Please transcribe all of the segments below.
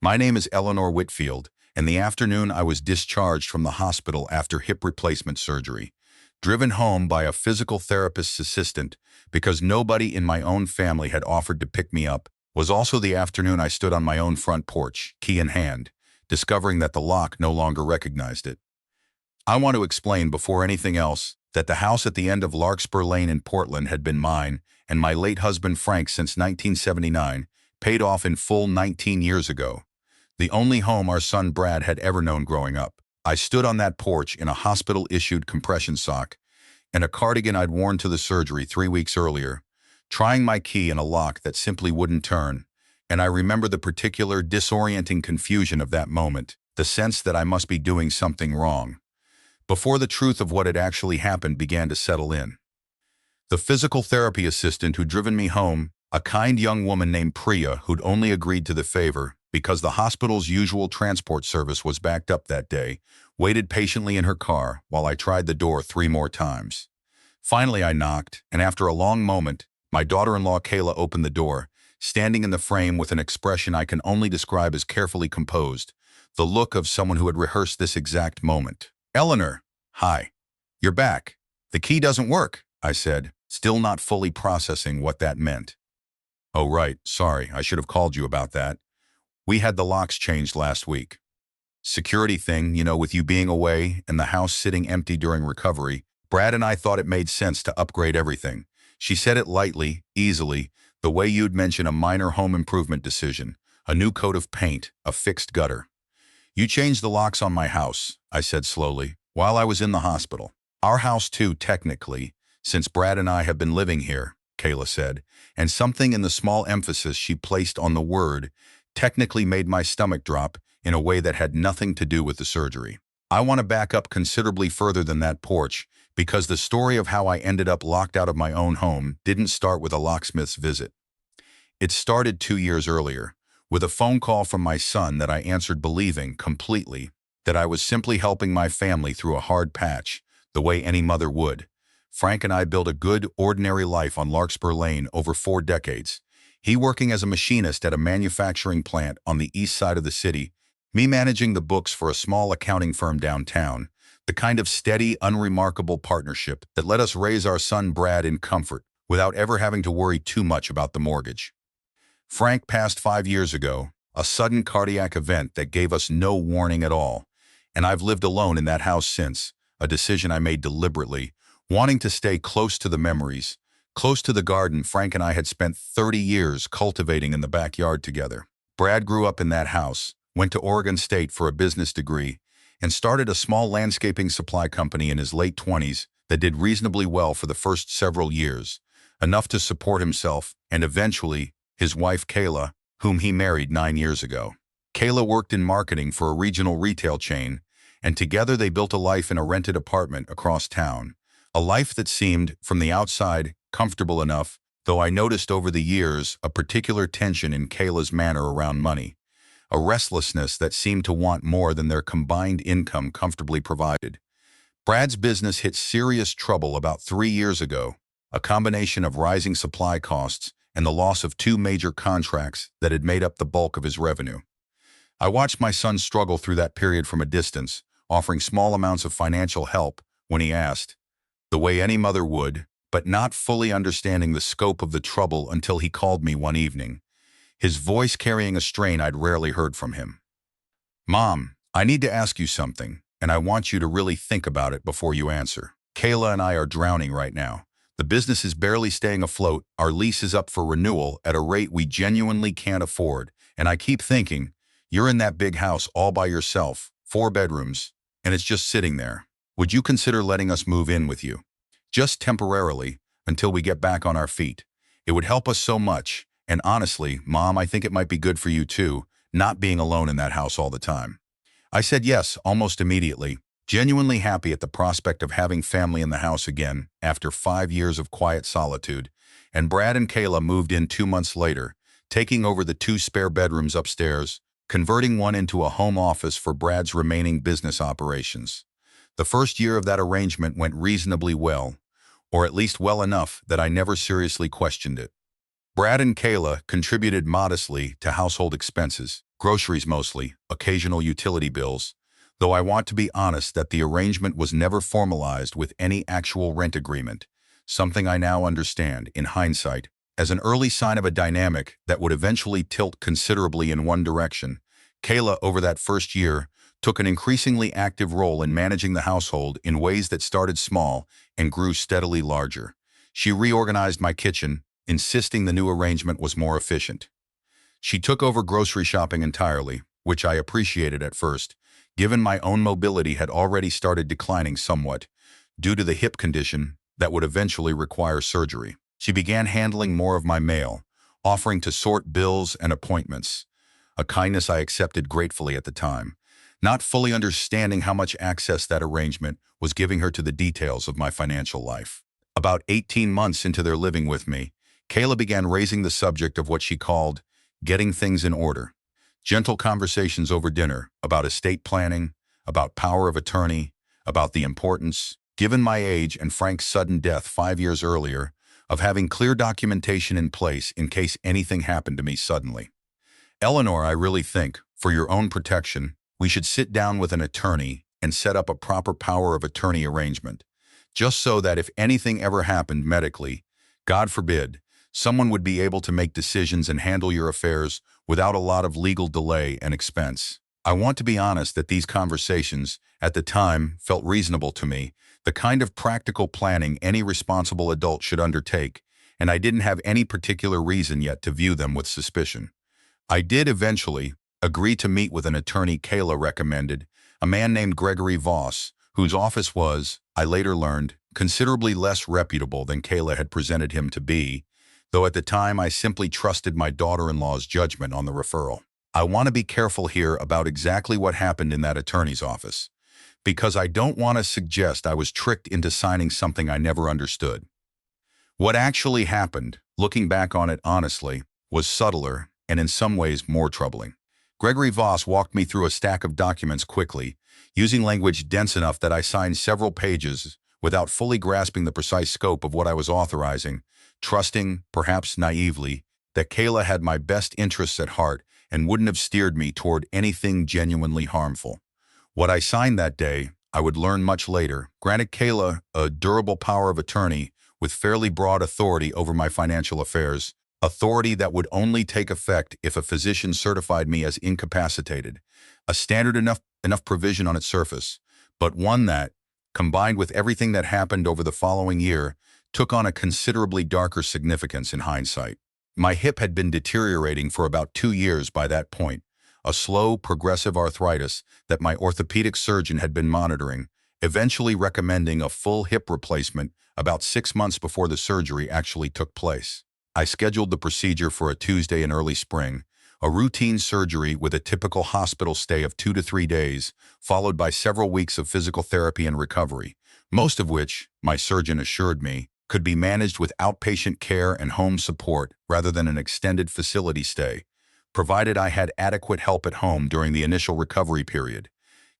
My name is Eleanor Whitfield. In the afternoon, I was discharged from the hospital after hip replacement surgery, driven home by a physical therapist's assistant because nobody in my own family had offered to pick me up. Was also the afternoon I stood on my own front porch, key in hand, discovering that the lock no longer recognized it. I want to explain before anything else that the house at the end of Larkspur Lane in Portland had been mine and my late husband Frank since 1979, paid off in full 19 years ago. The only home our son Brad had ever known growing up. I stood on that porch in a hospital-issued compression sock and a cardigan I'd worn to the surgery 3 weeks earlier, trying my key in a lock that simply wouldn't turn, and I remember the particular disorienting confusion of that moment, the sense that I must be doing something wrong, before the truth of what had actually happened began to settle in. The physical therapy assistant who'd driven me home, a kind young woman named Priya who'd only agreed to the favor because the hospital's usual transport service was backed up that day, waited patiently in her car while I tried the door 3 more times. Finally I knocked, and after a long moment, my daughter-in-law Kayla opened the door, standing in the frame with an expression I can only describe as carefully composed, the look of someone who had rehearsed this exact moment. "Eleanor, hi. You're back. The key doesn't work," I said, still not fully processing what that meant. "Oh right, sorry, I should have called you about that. We had the locks changed last week. Security thing, with you being away and the house sitting empty during recovery, Brad and I thought it made sense to upgrade everything." She said it lightly, easily, the way you'd mention a minor home improvement decision, a new coat of paint, a fixed gutter. "You changed the locks on my house," I said slowly, "while I was in the hospital. Our house too, technically, since Brad and I have been living here," Kayla said, and something in the small emphasis she placed on the word technically made my stomach drop in a way that had nothing to do with the surgery. I want to back up considerably further than that porch, because the story of how I ended up locked out of my own home didn't start with a locksmith's visit. It started 2 years earlier, with a phone call from my son that I answered believing, completely, that I was simply helping my family through a hard patch, the way any mother would. Frank and I built a good, ordinary life on Larkspur Lane over 4 decades. He working as a machinist at a manufacturing plant on the east side of the city, me managing the books for a small accounting firm downtown, the kind of steady, unremarkable partnership that let us raise our son Brad in comfort without ever having to worry too much about the mortgage. Frank passed 5 years ago, a sudden cardiac event that gave us no warning at all, and I've lived alone in that house since, a decision I made deliberately, wanting to stay close to the memories, close to the garden Frank and I had spent 30 years cultivating in the backyard together. Brad grew up in that house, went to Oregon State for a business degree, and started a small landscaping supply company in his late 20s that did reasonably well for the first several years, enough to support himself and eventually his wife Kayla, whom he married 9 years ago. Kayla worked in marketing for a regional retail chain, and together they built a life in a rented apartment across town, a life that seemed, from the outside, comfortable enough, though I noticed over the years a particular tension in Kayla's manner around money, a restlessness that seemed to want more than their combined income comfortably provided. Brad's business hit serious trouble about 3 years ago, a combination of rising supply costs and the loss of 2 major contracts that had made up the bulk of his revenue. I watched my son struggle through that period from a distance, offering small amounts of financial help when he asked, the way any mother would, but not fully understanding the scope of the trouble until he called me one evening, his voice carrying a strain I'd rarely heard from him. "Mom, I need to ask you something, and I want you to really think about it before you answer. Kayla and I are drowning right now. The business is barely staying afloat, our lease is up for renewal at a rate we genuinely can't afford, and I keep thinking, you're in that big house all by yourself, 4 bedrooms, and it's just sitting there. Would you consider letting us move in with you? Just temporarily, until we get back on our feet. It would help us so much. And honestly, Mom, I think it might be good for you too, not being alone in that house all the time." I said yes almost immediately, genuinely happy at the prospect of having family in the house again after 5 years of quiet solitude, and Brad and Kayla moved in 2 months later, taking over the 2 spare bedrooms upstairs, converting one into a home office for Brad's remaining business operations. The first year of that arrangement went reasonably well, or at least well enough that I never seriously questioned it. Brad and Kayla contributed modestly to household expenses, groceries mostly, occasional utility bills, though I want to be honest that the arrangement was never formalized with any actual rent agreement, something I now understand, in hindsight, as an early sign of a dynamic that would eventually tilt considerably in one direction. Kayla, over that first year, took an increasingly active role in managing the household in ways that started small and grew steadily larger. She reorganized my kitchen, insisting the new arrangement was more efficient. She took over grocery shopping entirely, which I appreciated at first, given my own mobility had already started declining somewhat, due to the hip condition that would eventually require surgery. She began handling more of my mail, offering to sort bills and appointments, a kindness I accepted gratefully at the time, not fully understanding how much access that arrangement was giving her to the details of my financial life. About 18 months into their living with me, Kayla began raising the subject of what she called getting things in order. Gentle conversations over dinner about estate planning, about power of attorney, about the importance, given my age and Frank's sudden death 5 years earlier, of having clear documentation in place in case anything happened to me suddenly. Eleanor, I really think, for your own protection, we should sit down with an attorney and set up a proper power of attorney arrangement, just so that if anything ever happened medically, God forbid, someone would be able to make decisions and handle your affairs without a lot of legal delay and expense. I want to be honest that these conversations, at the time, felt reasonable to me, the kind of practical planning any responsible adult should undertake, and I didn't have any particular reason yet to view them with suspicion. I did eventually agree to meet with an attorney Kayla recommended, a man named Gregory Voss, whose office was, I later learned, considerably less reputable than Kayla had presented him to be, though at the time I simply trusted my daughter-in-law's judgment on the referral. I want to be careful here about exactly what happened in that attorney's office, because I don't want to suggest I was tricked into signing something I never understood. What actually happened, looking back on it honestly, was subtler and in some ways more troubling. Gregory Voss walked me through a stack of documents quickly, using language dense enough that I signed several pages without fully grasping the precise scope of what I was authorizing, trusting, perhaps naively, that Kayla had my best interests at heart and wouldn't have steered me toward anything genuinely harmful. What I signed that day, I would learn much later, granted Kayla a durable power of attorney with fairly broad authority over my financial affairs, authority that would only take effect if a physician certified me as incapacitated, a standard enough provision on its surface, but one that, combined with everything that happened over the following year, took on a considerably darker significance in hindsight. My hip had been deteriorating for about 2 years by that point, a slow, progressive arthritis that my orthopedic surgeon had been monitoring, eventually recommending a full hip replacement about 6 months before the surgery actually took place. I scheduled the procedure for a Tuesday in early spring, a routine surgery with a typical hospital stay of 2 to 3 days, followed by several weeks of physical therapy and recovery, most of which, my surgeon assured me, could be managed with outpatient care and home support rather than an extended facility stay, provided I had adequate help at home during the initial recovery period.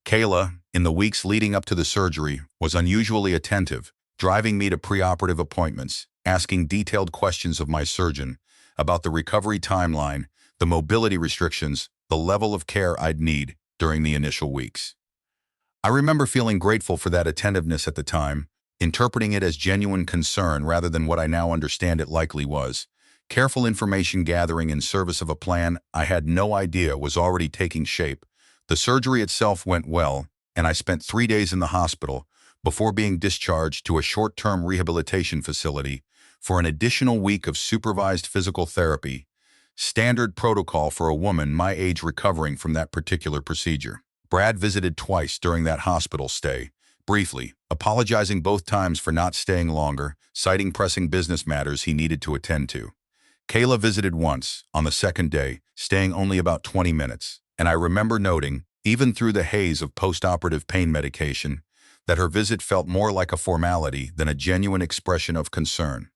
Kayla, in the weeks leading up to the surgery, was unusually attentive, driving me to preoperative appointments, asking detailed questions of my surgeon about the recovery timeline, the mobility restrictions, the level of care I'd need during the initial weeks. I remember feeling grateful for that attentiveness at the time, interpreting it as genuine concern rather than what I now understand it likely was. Careful information gathering in service of a plan I had no idea was already taking shape. The surgery itself went well, and I spent 3 days in the hospital before being discharged to a short-term rehabilitation facility for an additional week of supervised physical therapy, standard protocol for a woman my age recovering from that particular procedure. Brad visited twice during that hospital stay, briefly, apologizing both times for not staying longer, citing pressing business matters he needed to attend to. Kayla visited once, on the second day, staying only about 20 minutes, and I remember noting, even through the haze of post-operative pain medication, that her visit felt more like a formality than a genuine expression of concern.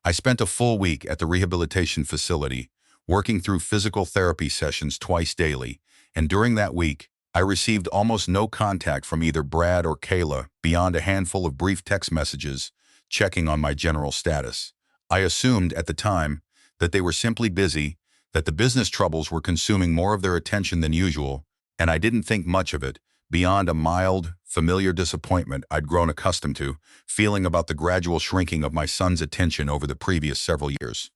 I spent a full week at the rehabilitation facility, working through physical therapy sessions twice daily, and during that week, I received almost no contact from either Brad or Kayla beyond a handful of brief text messages checking on my general status. I assumed at the time that they were simply busy, that the business troubles were consuming more of their attention than usual, and I didn't think much of it, beyond a mild, familiar disappointment I'd grown accustomed to, feeling about the gradual shrinking of my son's attention over the previous several years.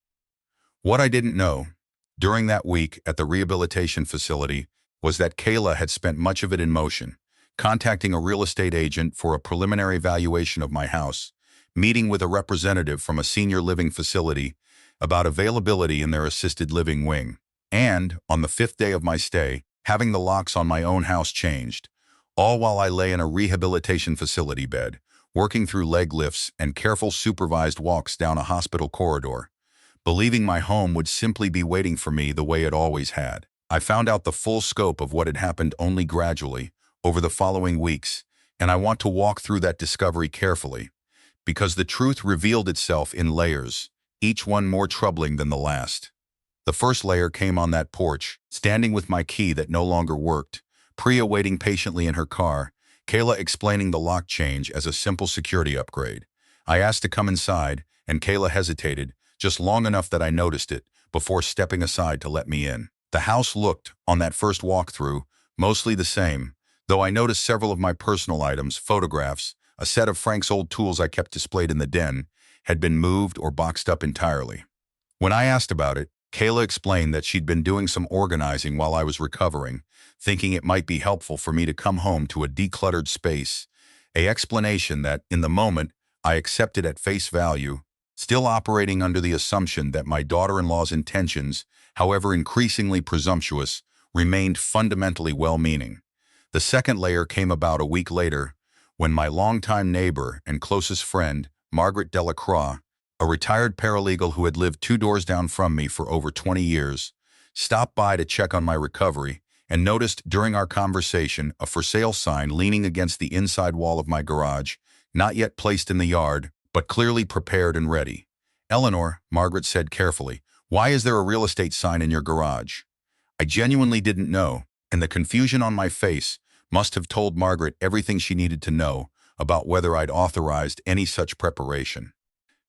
What I didn't know, during that week at the rehabilitation facility, was that Kayla had spent much of it in motion, contacting a real estate agent for a preliminary valuation of my house, meeting with a representative from a senior living facility about availability in their assisted living wing, and, on the 5th day of my stay, having the locks on my own house changed, all while I lay in a rehabilitation facility bed, working through leg lifts and careful supervised walks down a hospital corridor, believing my home would simply be waiting for me the way it always had. I found out the full scope of what had happened only gradually, over the following weeks, and I want to walk through that discovery carefully, because the truth revealed itself in layers, each one more troubling than the last. The first layer came on that porch, standing with my key that no longer worked, Priya waiting patiently in her car, Kayla explaining the lock change as a simple security upgrade. I asked to come inside, and Kayla hesitated, just long enough that I noticed it, before stepping aside to let me in. The house looked, on that first walkthrough, mostly the same, though I noticed several of my personal items, photographs, a set of Frank's old tools I kept displayed in the den, had been moved or boxed up entirely. When I asked about it, Kayla explained that she'd been doing some organizing while I was recovering, thinking it might be helpful for me to come home to a decluttered space, an explanation that, in the moment, I accepted at face value, still operating under the assumption that my daughter-in-law's intentions, however increasingly presumptuous, remained fundamentally well-meaning. The second layer came about a week later, when my longtime neighbor and closest friend, Margaret Delacroix, a retired paralegal who had lived 2 doors down from me for over 20 years, stopped by to check on my recovery and noticed during our conversation a for sale sign leaning against the inside wall of my garage, not yet placed in the yard, but clearly prepared and ready. "Eleanor," Margaret said carefully, "why is there a real estate sign in your garage?" I genuinely didn't know, and the confusion on my face must have told Margaret everything she needed to know about whether I'd authorized any such preparation.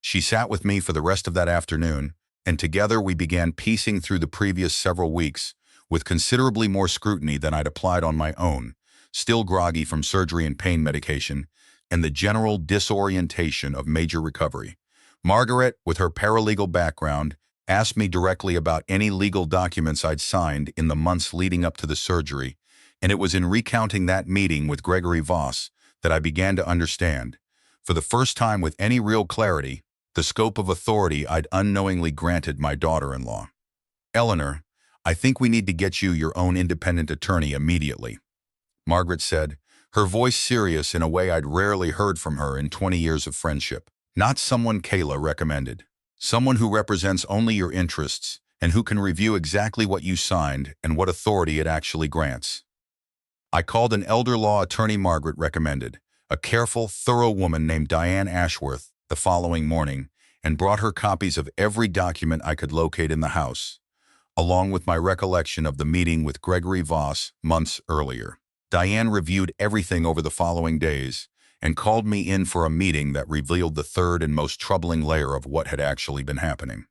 She sat with me for the rest of that afternoon, and together we began piecing through the previous several weeks with considerably more scrutiny than I'd applied on my own, still groggy from surgery and pain medication, and the general disorientation of major recovery. Margaret, with her paralegal background, asked me directly about any legal documents I'd signed in the months leading up to the surgery, and it was in recounting that meeting with Gregory Voss that I began to understand, for the first time with any real clarity, the scope of authority I'd unknowingly granted my daughter-in-law. "Eleanor, I think we need to get you your own independent attorney immediately," Margaret said, her voice serious in a way I'd rarely heard from her in 20 years of friendship. "Not someone Kayla recommended. Someone who represents only your interests and who can review exactly what you signed and what authority it actually grants." I called an elder law attorney Margaret recommended, a careful, thorough woman named Diane Ashworth, the following morning, and brought her copies of every document I could locate in the house, along with my recollection of the meeting with Gregory Voss months earlier. Diane reviewed everything over the following days and called me in for a meeting that revealed the third and most troubling layer of what had actually been happening.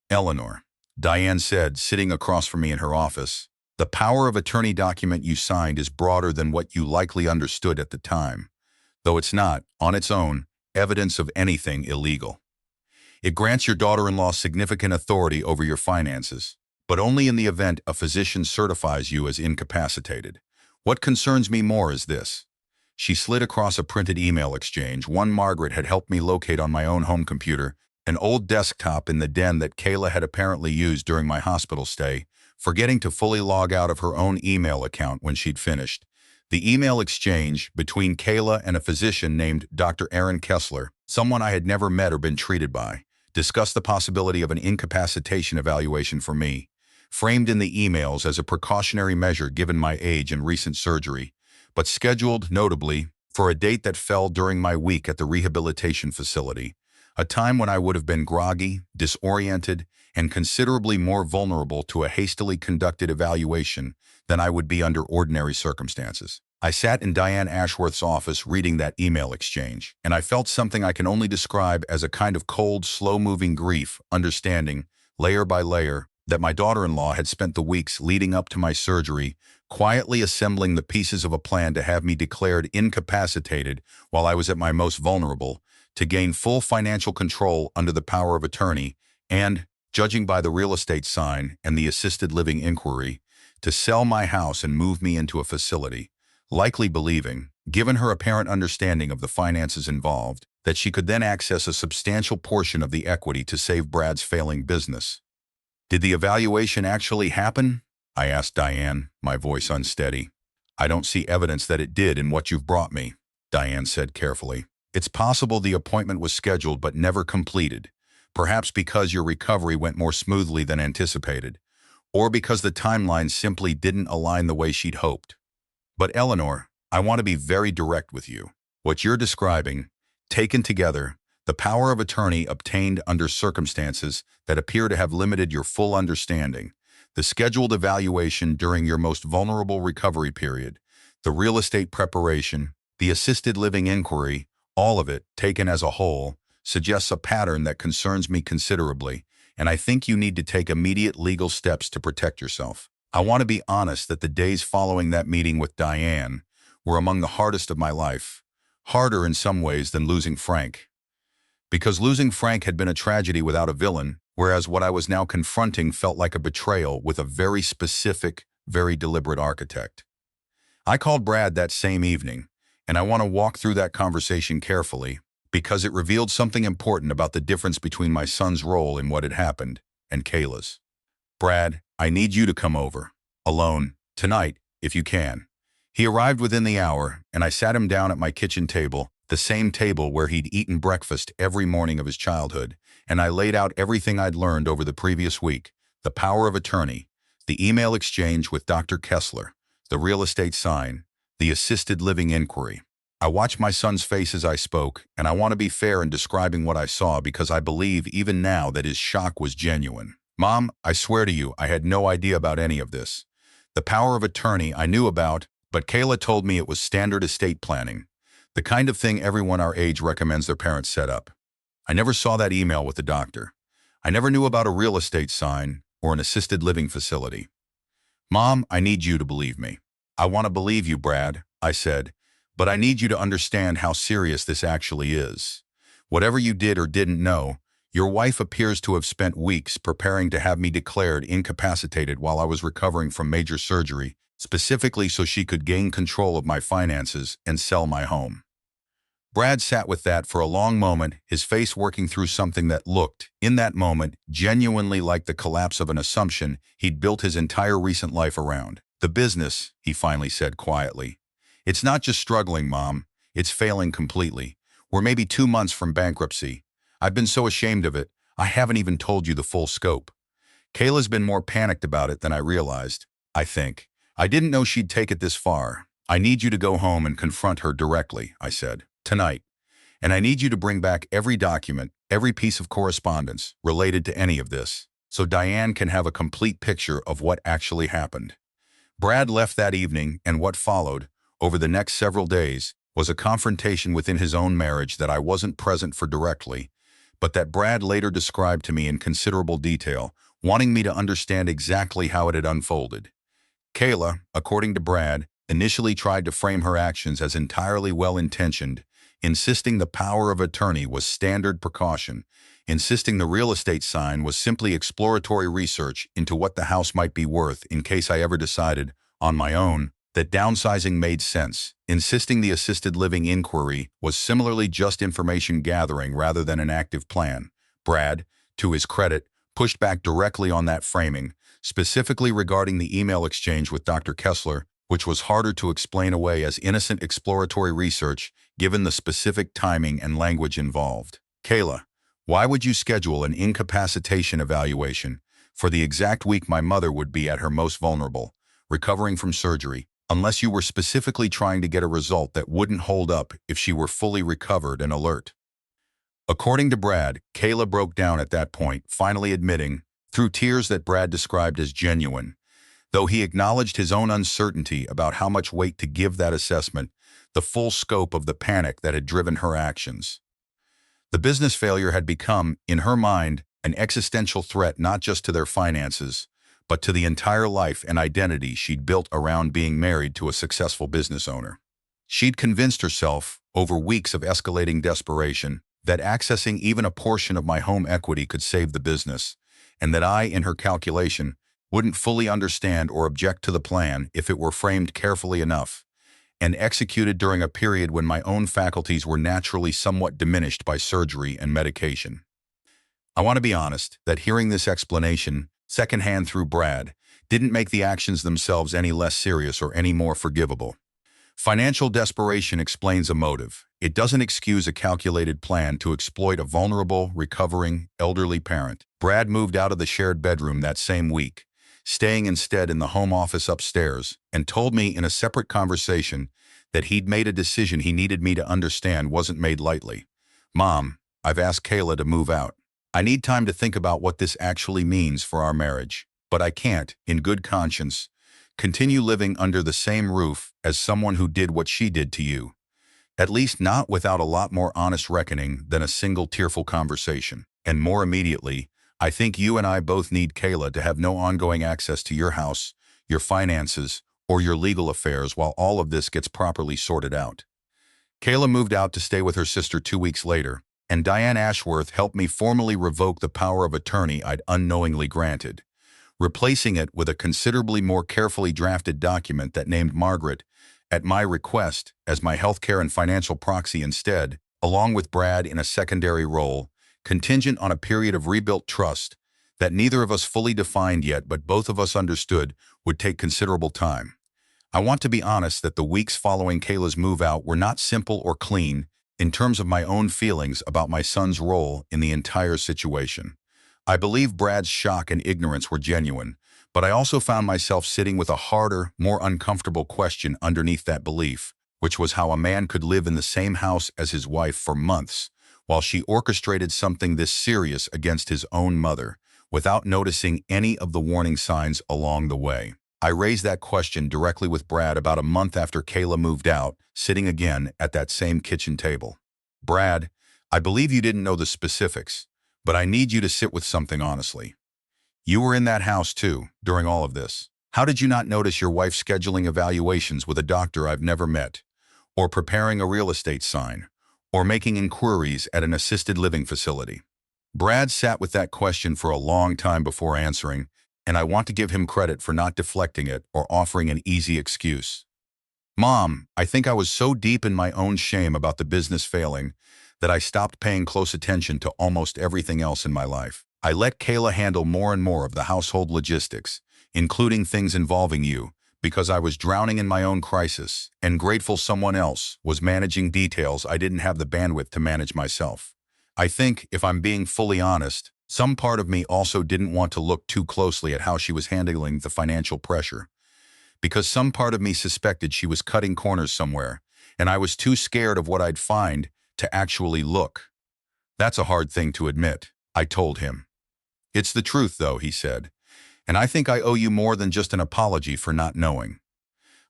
"Eleanor," Diane said, sitting across from me in her office, "the power of attorney document you signed is broader than what you likely understood at the time, though it's not, on its own, evidence of anything illegal. It grants your daughter-in-law significant authority over your finances, but only in the event a physician certifies you as incapacitated. What concerns me more is this." She slid across a printed email exchange, one Margaret had helped me locate on my own home computer, an old desktop in the den that Kayla had apparently used during my hospital stay, forgetting to fully log out of her own email account when she'd finished. The email exchange between Kayla and a physician named Dr. Aaron Kessler, someone I had never met or been treated by, discussed the possibility of an incapacitation evaluation for me, framed in the emails as a precautionary measure given my age and recent surgery, but scheduled, notably, for a date that fell during my week at the rehabilitation facility, a time when I would have been groggy, disoriented, and considerably more vulnerable to a hastily conducted evaluation than I would be under ordinary circumstances. I sat in Diane Ashworth's office reading that email exchange, and I felt something I can only describe as a kind of cold, slow-moving grief, understanding, layer by layer, that my daughter-in-law had spent the weeks leading up to my surgery quietly assembling the pieces of a plan to have me declared incapacitated while I was at my most vulnerable, to gain full financial control under the power of attorney, and, judging by the real estate sign and the assisted living inquiry, to sell my house and move me into a facility, likely believing, given her apparent understanding of the finances involved, that she could then access a substantial portion of the equity to save Brad's failing business. Did the evaluation actually happen? I asked Diane, my voice unsteady. I don't see evidence that it did in what you've brought me, Diane said carefully. It's possible the appointment was scheduled but never completed, perhaps because your recovery went more smoothly than anticipated, or because the timeline simply didn't align the way she'd hoped. But Eleanor, I want to be very direct with you. What you're describing, taken together, the power of attorney obtained under circumstances that appear to have limited your full understanding, the scheduled evaluation during your most vulnerable recovery period, the real estate preparation, the assisted living inquiry, all of it, taken as a whole, suggests a pattern that concerns me considerably, and I think you need to take immediate legal steps to protect yourself. I want to be honest that the days following that meeting with Diane were among the hardest of my life, harder in some ways than losing Frank. Because losing Frank had been a tragedy without a villain, whereas what I was now confronting felt like a betrayal with a very specific, very deliberate architect. I called Brad that same evening, and I want to walk through that conversation carefully because it revealed something important about the difference between my son's role in what had happened and Kayla's. Brad, I need you to come over, alone, tonight, if you can. He arrived within the hour, and I sat him down at my kitchen table, the same table where he'd eaten breakfast every morning of his childhood, and I laid out everything I'd learned over the previous week, the power of attorney, the email exchange with Dr. Kessler, the real estate sign, the assisted living inquiry. I watched my son's face as I spoke, and I want to be fair in describing what I saw because I believe even now that his shock was genuine. Mom, I swear to you, I had no idea about any of this. The power of attorney I knew about, but Kayla told me it was standard estate planning, the kind of thing everyone our age recommends their parents set up. I never saw that email with the doctor. I never knew about a real estate sign or an assisted living facility. Mom, I need you to believe me. I want to believe you, Brad, I said, but I need you to understand how serious this actually is. Whatever you did or didn't know, your wife appears to have spent weeks preparing to have me declared incapacitated while I was recovering from major surgery, specifically so she could gain control of my finances and sell my home. Brad sat with that for a long moment, his face working through something that looked, in that moment, genuinely like the collapse of an assumption he'd built his entire recent life around. The business, he finally said quietly. It's not just struggling, Mom. It's failing completely. We're maybe 2 months from bankruptcy. I've been so ashamed of it, I haven't even told you the full scope. Kayla's been more panicked about it than I realized, I think. I didn't know she'd take it this far. I need you to go home and confront her directly, I said, tonight. And I need you to bring back every document, every piece of correspondence related to any of this, so Diane can have a complete picture of what actually happened. Brad left that evening, and what followed, over the next several days, was a confrontation within his own marriage that I wasn't present for directly, but that Brad later described to me in considerable detail, wanting me to understand exactly how it had unfolded. Kayla, according to Brad, initially tried to frame her actions as entirely well-intentioned, insisting the power of attorney was standard precaution, insisting the real estate sign was simply exploratory research into what the house might be worth in case I ever decided, on my own, that downsizing made sense, insisting the assisted living inquiry was similarly just information gathering rather than an active plan. Brad, to his credit, pushed back directly on that framing, specifically regarding the email exchange with Dr. Kessler, which was harder to explain away as innocent exploratory research given the specific timing and language involved. Kayla, why would you schedule an incapacitation evaluation for the exact week my mother would be at her most vulnerable, recovering from surgery, unless you were specifically trying to get a result that wouldn't hold up if she were fully recovered and alert? According to Brad, Kayla broke down at that point, finally admitting, through tears that Brad described as genuine, though he acknowledged his own uncertainty about how much weight to give that assessment, the full scope of the panic that had driven her actions. The business failure had become, in her mind, an existential threat not just to their finances, but to the entire life and identity she'd built around being married to a successful business owner. She'd convinced herself, over weeks of escalating desperation, that accessing even a portion of my home equity could save the business, and that I, in her calculation, wouldn't fully understand or object to the plan if it were framed carefully enough, and executed during a period when my own faculties were naturally somewhat diminished by surgery and medication. I want to be honest that hearing this explanation, secondhand through Brad, didn't make the actions themselves any less serious or any more forgivable. Financial desperation explains a motive. It doesn't excuse a calculated plan to exploit a vulnerable, recovering, elderly parent. Brad moved out of the shared bedroom that same week, staying instead in the home office upstairs, and told me in a separate conversation that he'd made a decision he needed me to understand wasn't made lightly. "Mom, I've asked Kayla to move out. I need time to think about what this actually means for our marriage, but I can't, in good conscience, continue living under the same roof as someone who did what she did to you. At least not without a lot more honest reckoning than a single tearful conversation. And more immediately, I think you and I both need Kayla to have no ongoing access to your house, your finances, or your legal affairs while all of this gets properly sorted out." Kayla moved out to stay with her sister 2 weeks later, and Diane Ashworth helped me formally revoke the power of attorney I'd unknowingly granted, replacing it with a considerably more carefully drafted document that named Margaret, at my request, as my healthcare and financial proxy instead, along with Brad in a secondary role, contingent on a period of rebuilt trust that neither of us fully defined yet but both of us understood would take considerable time. I want to be honest that the weeks following Kayla's move out were not simple or clean in terms of my own feelings about my son's role in the entire situation. I believe Brad's shock and ignorance were genuine, but I also found myself sitting with a harder, more uncomfortable question underneath that belief, which was how a man could live in the same house as his wife for months, while she orchestrated something this serious against his own mother, without noticing any of the warning signs along the way. I raised that question directly with Brad about a month after Kayla moved out, sitting again at that same kitchen table. "Brad, I believe you didn't know the specifics, but I need you to sit with something honestly. You were in that house too, during all of this. How did you not notice your wife scheduling evaluations with a doctor I've never met, or preparing a real estate sign, or making inquiries at an assisted living facility?" Brad sat with that question for a long time before answering, and I want to give him credit for not deflecting it or offering an easy excuse. "Mom, I think I was so deep in my own shame about the business failing that I stopped paying close attention to almost everything else in my life. I let Kayla handle more and more of the household logistics, including things involving you, because I was drowning in my own crisis and grateful someone else was managing details I didn't have the bandwidth to manage myself. I think, if I'm being fully honest, some part of me also didn't want to look too closely at how she was handling the financial pressure, because some part of me suspected she was cutting corners somewhere, and I was too scared of what I'd find to actually look. That's a hard thing to admit," I told him. "It's the truth, though," he said, "and I think I owe you more than just an apology for not knowing.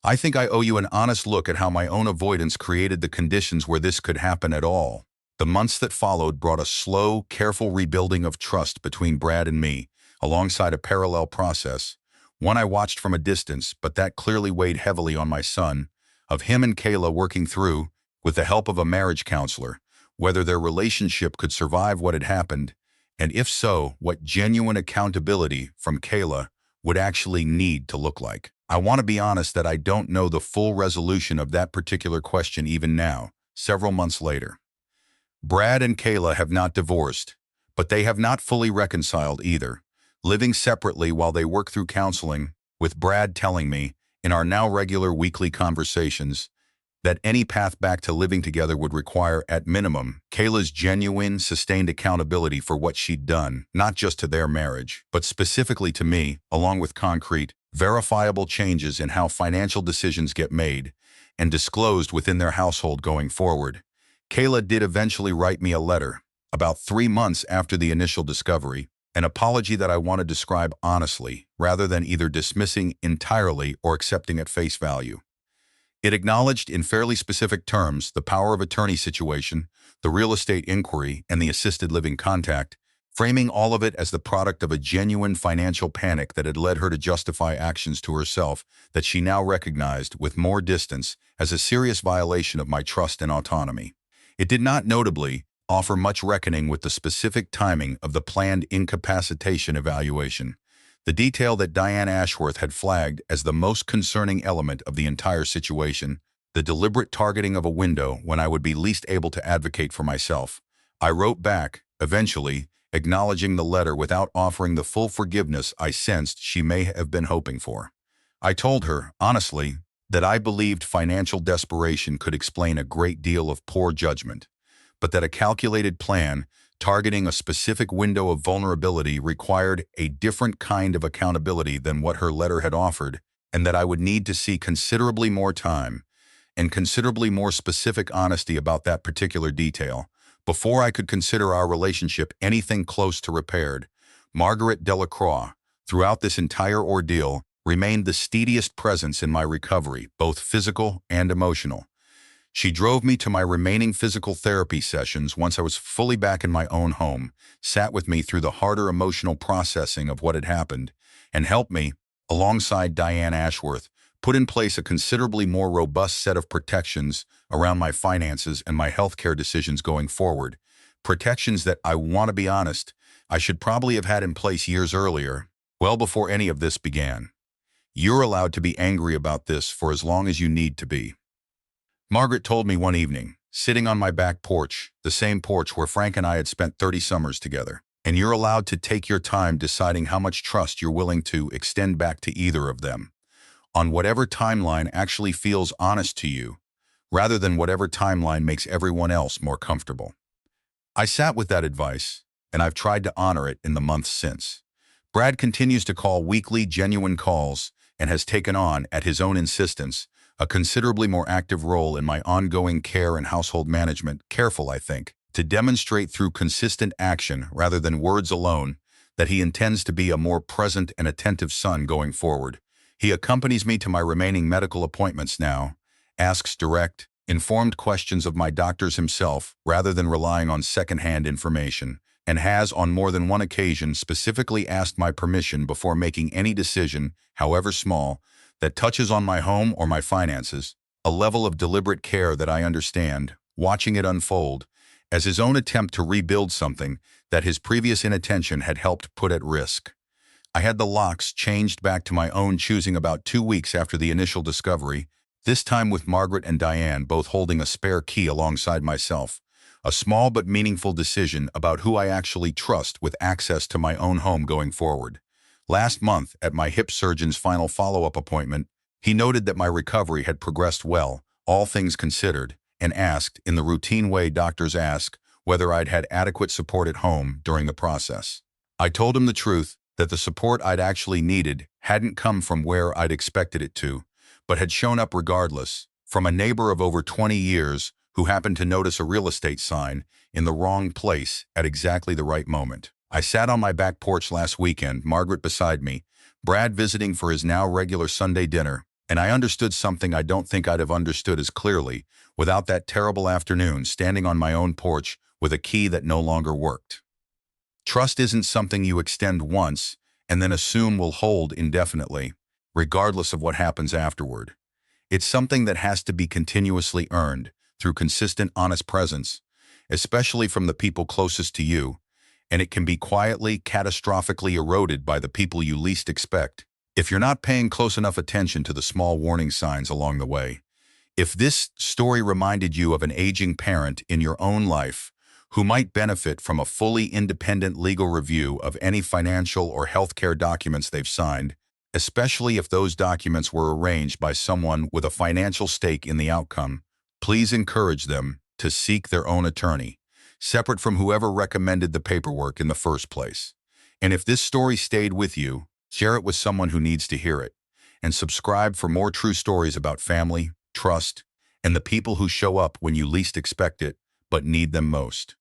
I think I owe you an honest look at how my own avoidance created the conditions where this could happen at all." The months that followed brought a slow, careful rebuilding of trust between Brad and me, alongside a parallel process, one I watched from a distance, but that clearly weighed heavily on my son, of him and Kayla working through, with the help of a marriage counselor, whether their relationship could survive what had happened, and if so, what genuine accountability from Kayla would actually need to look like. I want to be honest that I don't know the full resolution of that particular question even now, several months later. Brad and Kayla have not divorced, but they have not fully reconciled either, living separately while they work through counseling, with Brad telling me, in our now regular weekly conversations, that any path back to living together would require, at minimum, Kayla's genuine, sustained accountability for what she'd done, not just to their marriage, but specifically to me, along with concrete, verifiable changes in how financial decisions get made and disclosed within their household going forward. Kayla did eventually write me a letter, about 3 months after the initial discovery, an apology that I want to describe honestly, rather than either dismissing entirely or accepting at face value. It acknowledged in fairly specific terms the power of attorney situation, the real estate inquiry, and the assisted living contact, framing all of it as the product of a genuine financial panic that had led her to justify actions to herself that she now recognized with more distance as a serious violation of my trust and autonomy. It did not notably offer much reckoning with the specific timing of the planned incapacitation evaluation, the detail that Diane Ashworth had flagged as the most concerning element of the entire situation, the deliberate targeting of a window when I would be least able to advocate for myself. I wrote back, eventually, acknowledging the letter without offering the full forgiveness I sensed she may have been hoping for. I told her, honestly, that I believed financial desperation could explain a great deal of poor judgment, but that a calculated plan targeting a specific window of vulnerability required a different kind of accountability than what her letter had offered, and that I would need to see considerably more time and considerably more specific honesty about that particular detail before I could consider our relationship anything close to repaired. Margaret Delacroix, throughout this entire ordeal, remained the steadiest presence in my recovery, both physical and emotional. She drove me to my remaining physical therapy sessions once I was fully back in my own home, sat with me through the harder emotional processing of what had happened, and helped me, alongside Diane Ashworth, put in place a considerably more robust set of protections around my finances and my healthcare decisions going forward. Protections that, I want to be honest, I should probably have had in place years earlier, well before any of this began. You're allowed to be angry about this for as long as you need to be. Margaret told me one evening, sitting on my back porch, the same porch where Frank and I had spent 30 summers together, and you're allowed to take your time deciding how much trust you're willing to extend back to either of them, on whatever timeline actually feels honest to you, rather than whatever timeline makes everyone else more comfortable. I sat with that advice, and I've tried to honor it in the months since. Brad continues to call weekly, genuine calls and has taken on, at his own insistence, a considerably more active role in my ongoing care and household management, careful, I think, to demonstrate through consistent action rather than words alone that he intends to be a more present and attentive son going forward. He accompanies me to my remaining medical appointments now, asks direct, informed questions of my doctors himself rather than relying on second-hand information, and has on more than one occasion specifically asked my permission before making any decision, however small, that touches on my home or my finances, a level of deliberate care that I understand, watching it unfold, as his own attempt to rebuild something that his previous inattention had helped put at risk. I had the locks changed back to my own choosing about 2 weeks after the initial discovery, this time with Margaret and Diane both holding a spare key alongside myself, a small but meaningful decision about who I actually trust with access to my own home going forward. Last month, at my hip surgeon's final follow-up appointment, he noted that my recovery had progressed well, all things considered, and asked, in the routine way doctors ask, whether I'd had adequate support at home during the process. I told him the truth, that the support I'd actually needed hadn't come from where I'd expected it to, but had shown up regardless, from a neighbor of over 20 years who happened to notice a real estate sign in the wrong place at exactly the right moment. I sat on my back porch last weekend, Margaret beside me, Brad visiting for his now regular Sunday dinner, and I understood something I don't think I'd have understood as clearly without that terrible afternoon standing on my own porch with a key that no longer worked. Trust isn't something you extend once and then assume will hold indefinitely, regardless of what happens afterward. It's something that has to be continuously earned through consistent, honest presence, especially from the people closest to you, and it can be quietly, catastrophically eroded by the people you least expect, if you're not paying close enough attention to the small warning signs along the way. If this story reminded you of an aging parent in your own life who might benefit from a fully independent legal review of any financial or healthcare documents they've signed, especially if those documents were arranged by someone with a financial stake in the outcome, please encourage them to seek their own attorney, separate from whoever recommended the paperwork in the first place. And if this story stayed with you, share it with someone who needs to hear it, and subscribe for more true stories about family, trust, and the people who show up when you least expect it but need them most.